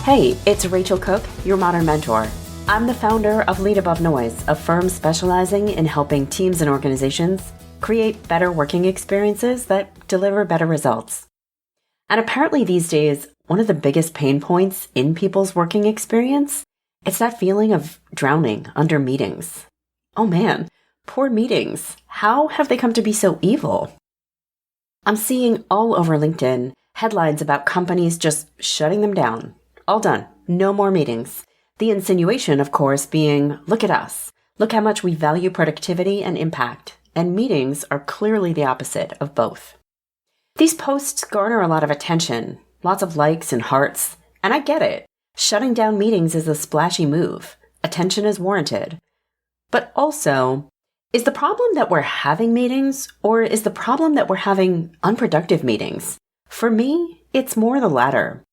Hey, it's Rachel Cooke, your modern mentor. I'm the founder of Lead Above Noise, a firm specializing in helping teams and organizations create better working experiences that deliver better results. And apparently these days, one of the biggest pain points in people's working experience, it's that feeling of drowning under meetings. Oh man, poor meetings. How have they come to be so evil? I'm seeing all over LinkedIn headlines about companies just shutting them down. All done. No more meetings. The insinuation, of course, being, look at us. Look how much we value productivity and impact. And meetings are clearly the opposite of both. These posts garner a lot of attention, lots of likes and hearts, and I get it. Shutting down meetings is a splashy move. Attention is warranted. But also, is the problem that we're having meetings, or is the problem that we're having unproductive meetings? For me, it's more the latter.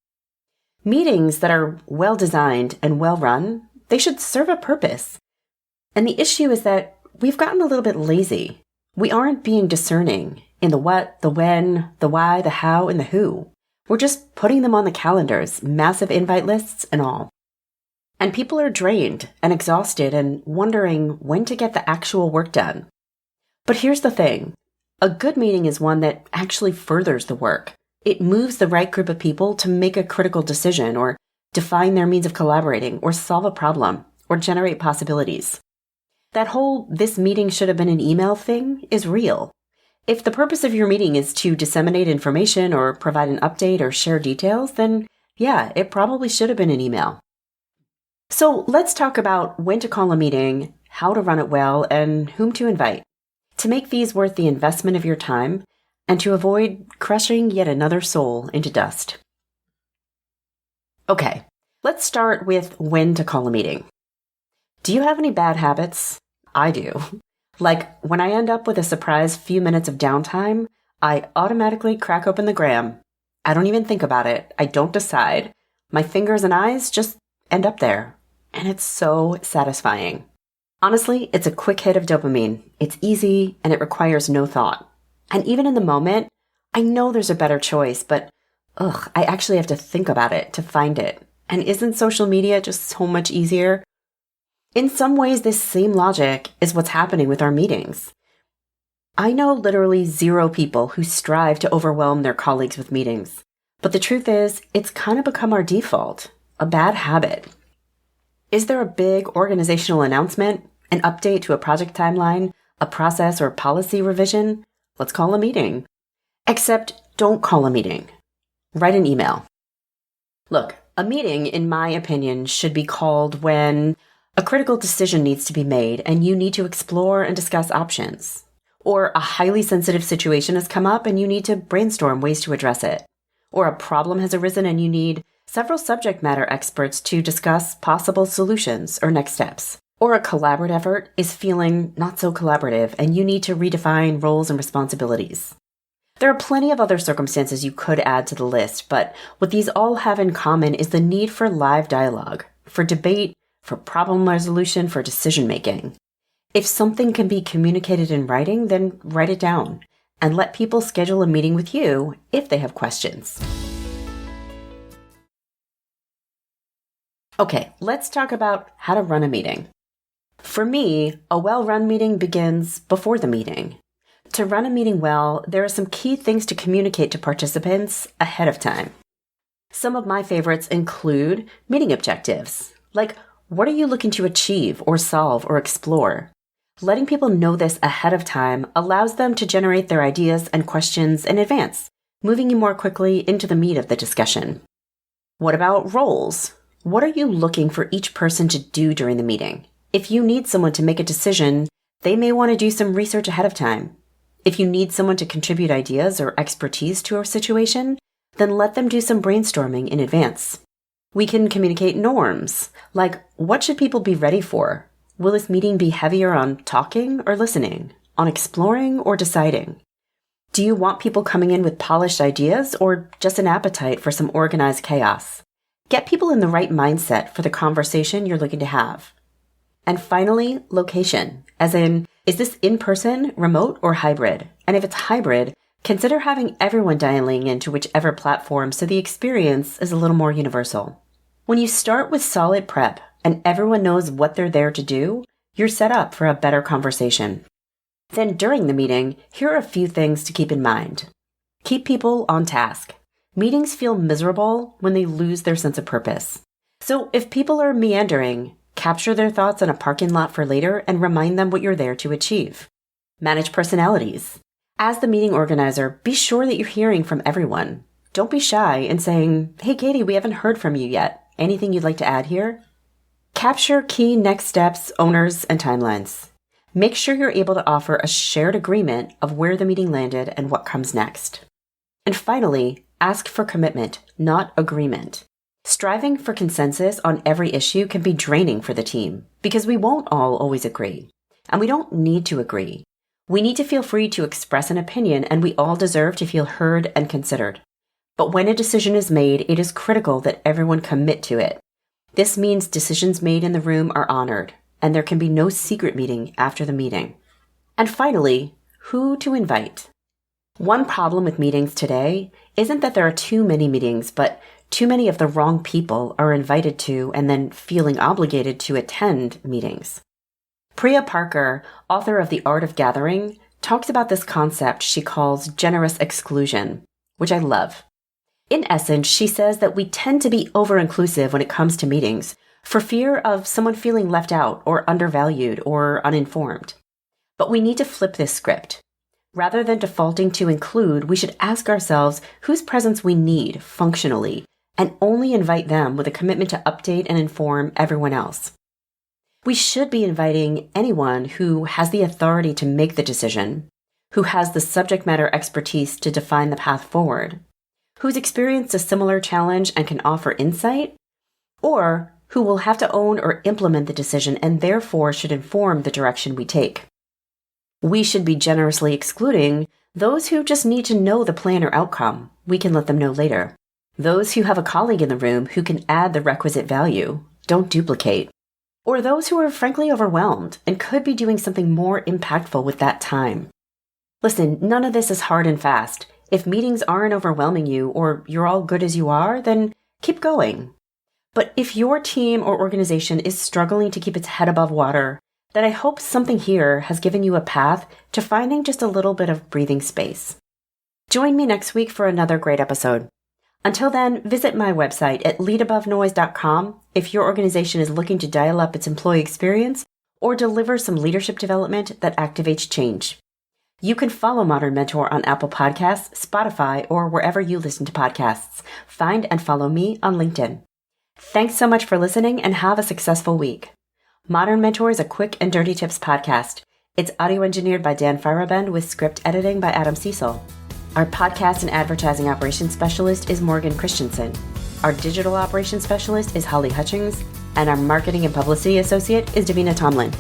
Meetings that are well-designed and well-run, they should serve a purpose. And the issue is that we've gotten a little bit lazy. We aren't being discerning in the what, the when, the why, the how, and the who. We're just putting them on the calendars, massive invite lists and all. And people are drained and exhausted and wondering when to get the actual work done. But here's the thing. A good meeting is one that actually furthers the work. It moves the right group of people to make a critical decision or define their means of collaborating or solve a problem or generate possibilities. That whole this meeting should have been an email thing is real. If the purpose of your meeting is to disseminate information or provide an update or share details, then yeah, it probably should have been an email. So let's talk about when to call a meeting, how to run it well, and whom to invite. To make these worth the investment of your time, and to avoid crushing yet another soul into dust. Okay, let's start with when to call a meeting. Do you have any bad habits? I do. Like when I end up with a surprise few minutes of downtime, I automatically crack open the gram. I don't even think about it. I don't decide. My fingers and eyes just end up there. And it's so satisfying. Honestly, it's a quick hit of dopamine. It's easy and it requires no thought. And even in the moment, I know there's a better choice, but I actually have to think about it to find it. And isn't social media just so much easier? In some ways, this same logic is what's happening with our meetings. I know literally 0 people who strive to overwhelm their colleagues with meetings. But the truth is, it's kind of become our default, a bad habit. Is there a big organizational announcement, an update to a project timeline, a process or policy revision? Let's call a meeting. Except don't call a meeting. Write an email. Look, a meeting, in my opinion, should be called when a critical decision needs to be made and you need to explore and discuss options. Or a highly sensitive situation has come up and you need to brainstorm ways to address it. Or a problem has arisen and you need several subject matter experts to discuss possible solutions or next steps. Or a collaborative effort is feeling not so collaborative and you need to redefine roles and responsibilities. There are plenty of other circumstances you could add to the list, but what these all have in common is the need for live dialogue, for debate, for problem resolution, for decision making. If something can be communicated in writing, then write it down and let people schedule a meeting with you if they have questions. Okay, let's talk about how to run a meeting. For me, a well-run meeting begins before the meeting. To run a meeting well, there are some key things to communicate to participants ahead of time. Some of my favorites include meeting objectives, like what are you looking to achieve or solve or explore? Letting people know this ahead of time allows them to generate their ideas and questions in advance, moving you more quickly into the meat of the discussion. What about roles? What are you looking for each person to do during the meeting? If you need someone to make a decision, they may want to do some research ahead of time. If you need someone to contribute ideas or expertise to a situation, then let them do some brainstorming in advance. We can communicate norms, like what should people be ready for? Will this meeting be heavier on talking or listening, on exploring or deciding? Do you want people coming in with polished ideas or just an appetite for some organized chaos? Get people in the right mindset for the conversation you're looking to have. And finally, location, as in, is this in-person, remote, or hybrid? And if it's hybrid, consider having everyone dialing into whichever platform so the experience is a little more universal. When you start with solid prep and everyone knows what they're there to do, you're set up for a better conversation. Then during the meeting, here are a few things to keep in mind. Keep people on task. Meetings feel miserable when they lose their sense of purpose. So if people are meandering, capture their thoughts in a parking lot for later and remind them what you're there to achieve. Manage personalities. As the meeting organizer, be sure that you're hearing from everyone. Don't be shy in saying, "Hey Katie, we haven't heard from you yet. Anything you'd like to add here?" Capture key next steps, owners, and timelines. Make sure you're able to offer a shared agreement of where the meeting landed and what comes next. And finally, ask for commitment, not agreement. Striving for consensus on every issue can be draining for the team because we won't all always agree. And we don't need to agree. We need to feel free to express an opinion, and we all deserve to feel heard and considered. But when a decision is made, it is critical that everyone commit to it. This means decisions made in the room are honored, and there can be no secret meeting after the meeting. And finally, who to invite. One problem with meetings today isn't that there are too many meetings, but too many of the wrong people are invited to and then feeling obligated to attend meetings. Priya Parker, author of The Art of Gathering, talks about this concept she calls generous exclusion, which I love. In essence, she says that we tend to be over-inclusive when it comes to meetings for fear of someone feeling left out or undervalued or uninformed. But we need to flip this script. Rather than defaulting to include, we should ask ourselves whose presence we need functionally and only invite them with a commitment to update and inform everyone else. We should be inviting anyone who has the authority to make the decision, who has the subject matter expertise to define the path forward, who's experienced a similar challenge and can offer insight, or who will have to own or implement the decision and therefore should inform the direction we take. We should be generously excluding those who just need to know the plan or outcome. We can let them know later. Those who have a colleague in the room who can add the requisite value. Don't duplicate. Or those who are frankly overwhelmed and could be doing something more impactful with that time. Listen, none of this is hard and fast. If meetings aren't overwhelming you or you're all good as you are, then keep going. But if your team or organization is struggling to keep its head above water, then I hope something here has given you a path to finding just a little bit of breathing space. Join me next week for another great episode. Until then, visit my website at leadabovenoise.com if your organization is looking to dial up its employee experience or deliver some leadership development that activates change. You can follow Modern Mentor on Apple Podcasts, Spotify, or wherever you listen to podcasts. Find and follow me on LinkedIn. Thanks so much for listening and have a successful week. Modern Mentor is a quick and dirty tips podcast. It's audio engineered by Dan Farabend with script editing by Adam Cecil. Our podcast and advertising operations specialist is Morgan Christensen. Our digital operations specialist is Holly Hutchings, and our marketing and publicity associate is Davina Tomlin.